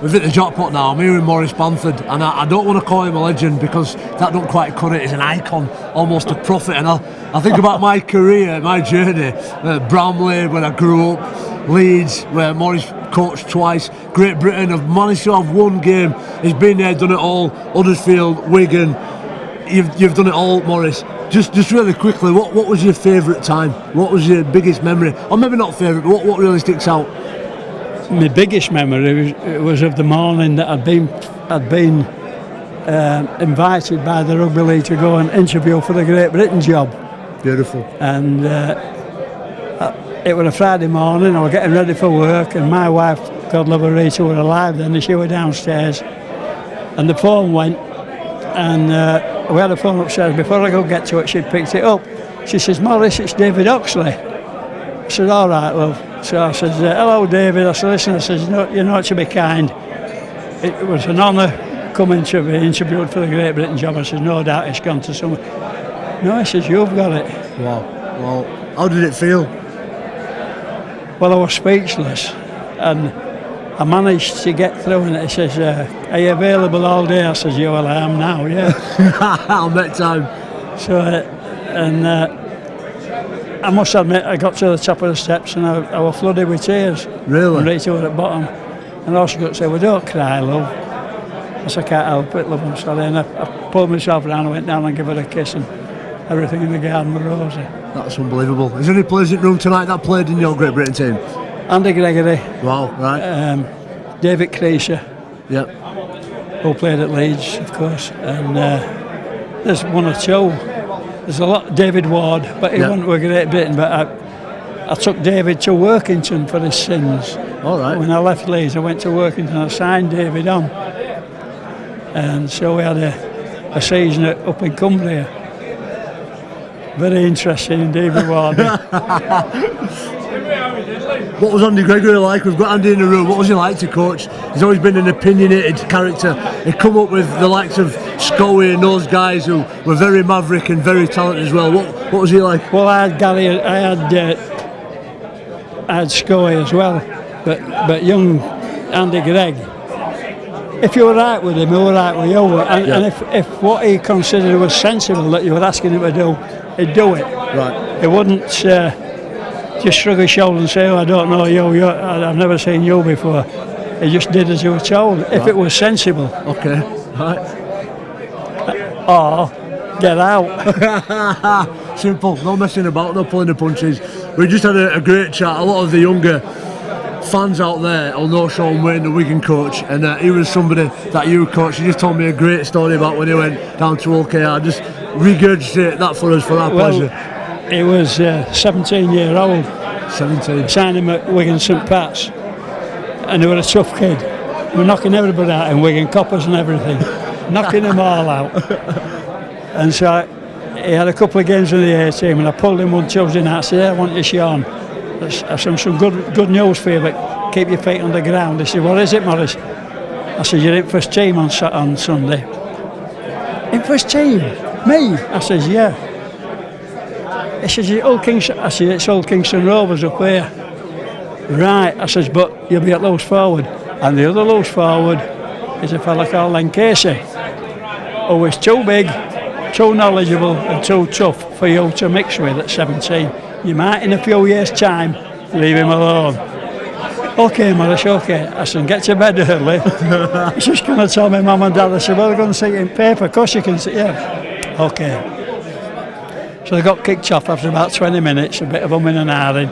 We've hit the jackpot now. I'm here with Maurice Bamford, and I don't want to call him a legend because that don't quite cut it. He's an icon, almost a prophet. And I think about my career, my journey, Bramley, when I grew up, Leeds, where Maurice coached twice, Great Britain. I've managed to have one game. He's been there, done it all. Huddersfield, Wigan. You've done it all, Maurice. Just really quickly, what was your favourite time? What was your biggest memory? Or maybe not favourite, but what really sticks out? My biggest memory was of the morning that I'd been invited by the Rugby League to go and interview for the Great Britain job. Beautiful. And it was a Friday morning. I was getting ready for work, and my wife, God love her, Rita, were alive then, and she was downstairs. And the phone went, and we had a phone upstairs. Before I could get to it, she'd picked it up. She says, "Maurice, it's David Oxley." I said, "All right, love." So I said, "Hello, David." I said, "Listen," I said, "You know, to be kind. It was an honour coming to be interviewed for the Great Britain job." I said, "No doubt it's gone to someone." "No," he says, "You've got it." Wow. Well, how did it feel? Well, I was speechless, and I managed to get through, and he says, "Are you available all day?" I says, "Yeah, well, I am now, yeah." I'll make time. So, I must admit, I got to the top of the steps and I was flooded with tears. Really? And Rita was at the bottom. And also got to say, "Well, don't cry, love." I said, "I can't help it, love, I'm sorry." And I pulled myself around and went down and gave her a kiss, and everything in the garden was rosy. That's unbelievable. Is there any players in the room tonight that played in your Great Britain team? Andy Gregory. Wow, right. David Creasy. Yep. Who played at Leeds, of course. And there's one or two. There's a lot. David Ward, but he went with Great Britain. But I took David to Workington for his sins. All right. When I left Leeds, I went to Workington. I signed David on, and so we had a season up in Cumbria. Very interesting in David Ward. What was Andy Gregory like? We've got Andy in the room. What was he like to coach? He's always been an opinionated character. He'd come up with the likes of Scoey and those guys who were very maverick and very talented as well. What was he like? Well, I had Gary, I had Scoey as well, but young Andy Gregg, if you were right with him, he was right with you. And if what he considered was sensible that you were asking him to do, he'd do it. Right. He wouldn't just shrug his shoulders and say, "Oh, I don't know you, I've never seen you before." He just did as he was told, if it was sensible. Okay, right. Or get out. Simple, no messing about, no pulling the punches. We just had a great chat. A lot of the younger fans out there will know Sean Wayne, the Wigan coach, and he was somebody that you coached. He just told me a great story about when he went down to OKR. Just regurgitate that for us for our pleasure. He was 17-year-old. 17. Signed him at Wigan St Pat's, and he was a tough kid. We were knocking everybody out in Wigan, coppers and everything, knocking them all out. And so he had a couple of games in the A team, and I pulled him one Tuesday night. I said, "I want you, Sean. I've some good news for you, but keep your feet on the ground." He said, "What is it, Maurice?" I said, "You're in first team on Sunday." "In first team? Me?" I says, "Yeah." He says, I said, "It's Old Kingston Rovers up here." "Right." I says, "But you'll be at loose forward." And the other loose forward is a fella called Len Casey, who is too big, too knowledgeable and too tough for you to mix with at 17. You might in a few years' time leave him alone. "Okay, Maurice, okay." I said, "Get to bed early." He's just going to tell my mum and dad. I said, "Well, they're going to see it in paper." "Of course you can see it." "Yeah." "Okay." So they got kicked off after about 20 minutes, a bit of umming and ahhing.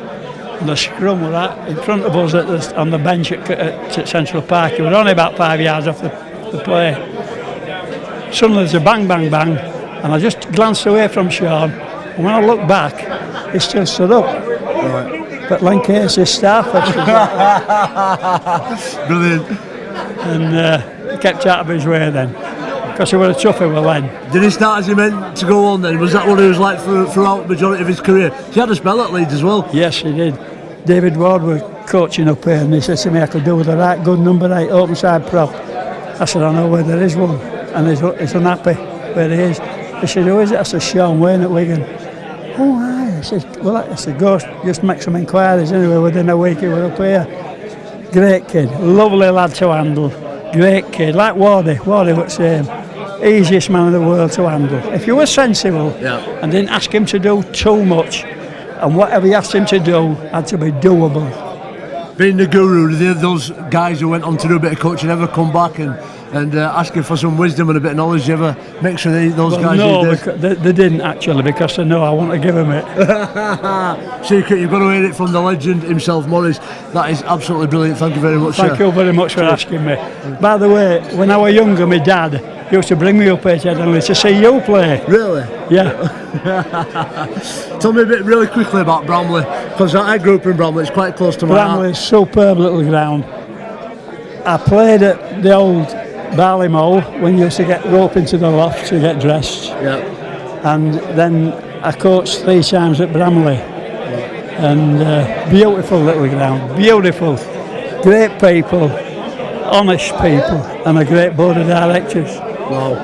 And the scrum were right in front of us on the bench at Central Park. It was only about 5 yards off the play. Suddenly there's a bang, bang, bang, and I just glanced away from Sean. And when I looked back, he still stood up. Right. But Len Casey's staff Brilliant. And he kept out of his way then, because he was a toughie with Len. Did he start as he meant to go on then? Was that what he was like throughout the majority of his career? He had a spell at Leeds as well. Yes, he did. David Ward was coaching up here, and he said to me I could do with a right good number 8 open side prop. I said, "I know where there is one," and he's unhappy where he is. He said, "Who is it?" I said, "Sean Wayne at Wigan." "Oh, aye." I said, "Well," I said, "Go just make some inquiries anyway." Within a week he was up here. great kid, lovely lad to handle, great kid, like Wardy was same. Easiest man in the world to handle. If you were sensible and didn't ask him to do too much, and whatever you asked him to do had to be doable. Being the guru, did those guys who went on to do a bit of coaching ever come back and ask you for some wisdom and a bit of knowledge? Do you ever make sure those guys No, they didn't actually, because they know I want to give them it. Secret, you've got to hear it from the legend himself, Maurice. That is absolutely brilliant. Thank you very much, Thank you very much for asking me. By the way, when I was younger, my dad used to bring me up here to see you play. Really? Yeah. Tell me a bit really quickly about Bramley, because I grew up in Bramley. It's quite close to my heart. Bramley's superb little ground. I played at the old Barley Mow when you used to go up into the loft to get dressed. Yeah. And then I coached 3 times at Bramley. And beautiful little ground, beautiful. Great people, honest people, and a great board of directors. Wow.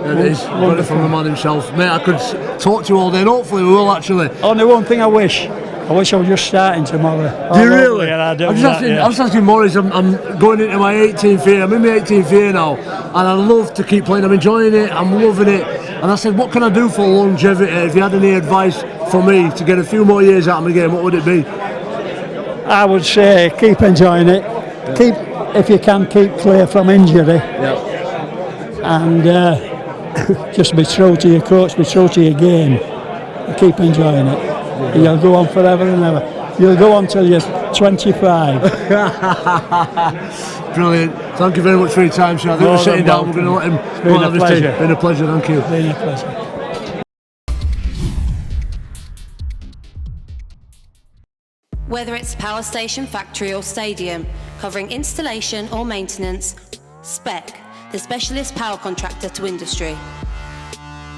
It is wonderful, the man himself. Mate, I could talk to you all day, and hopefully we will actually. Only one thing I wish I was just starting tomorrow. Do you really? Yeah, I do. I'm just asking Maurice, I'm going into my 18th year, I'm in my 18th year now, and I love to keep playing, I'm enjoying it, I'm loving it. And I said, what can I do for longevity? If you had any advice for me to get a few more years out of my game, what would it be? I would say keep enjoying it. Yeah. If you can, keep clear from injury. Yeah. And just be true to your coach, be true to your game, and keep enjoying it. Yeah. You'll go on forever and ever. You'll go on till you're 25. Brilliant. Thank you very much for your time, sir. I think we're sitting down, we're going to let him go and have his tea. It's been a pleasure, thank you. It's been a pleasure. Whether it's power station, factory or stadium, covering installation or maintenance, Spec, the specialist power contractor to industry.